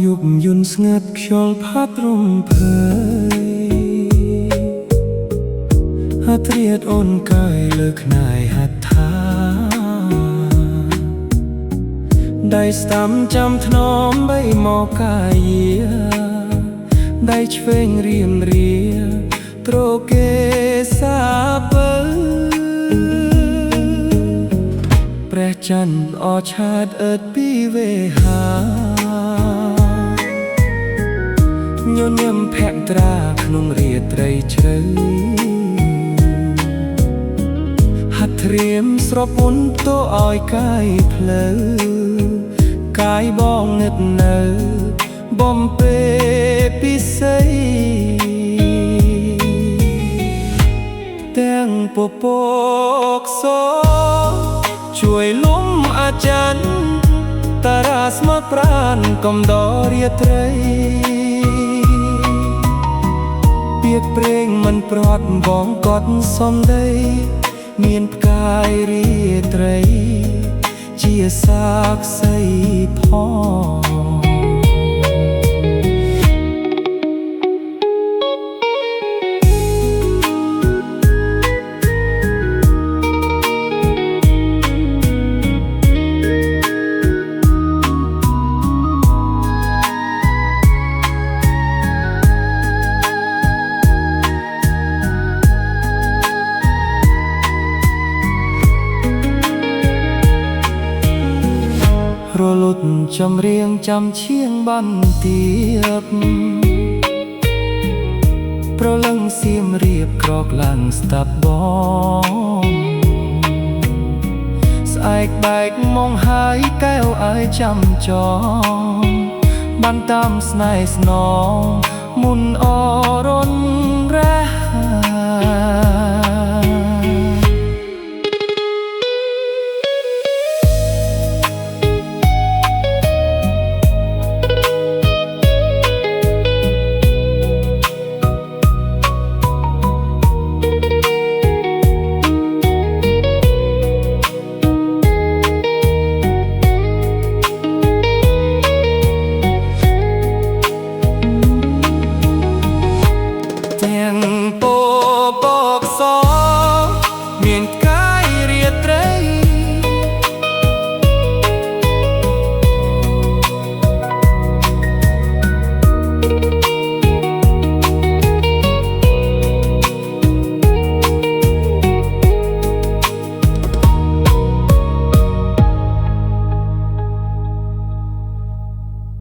យប់យន់ស្ងាត់ខ្យល់ផាត់រំភើយហាត់រៀតអូនកាយលើខ្នាយហាត់ថាដៃស្តាំចាំថ្នមបីមកកាយាដៃឆ្វេងរៀមរាត្រគេសាពើព្រះច័ន្ទអឆាតអើតពីវេហាញញឹមភក្ត្រាក្នុងរាត្រីជ្រៅហាត់ត្រៀមស្រពន់តោឲ្យកាយផ្លូវកាយបងងឹតនៅបំពេពិសីទាំងពពកសជួយលំអាចារ្យតារាស្មត់ប្រានកំដររាត្រីពាក្យព្រេងមិនប្រត់បងកត់សំដីមានផ្កាយរាត្រីជាសាក្សីផងរលត់ចម្រៀងចាំឈៀងបានទៀបប្រលឹងសៀមរៀបក្រកឡើងស្ដាប់បងស្អែកបែកមកហើយកែវឲ្យចាំចងបានតាមស្នេហ៍ស្នងមុនអរន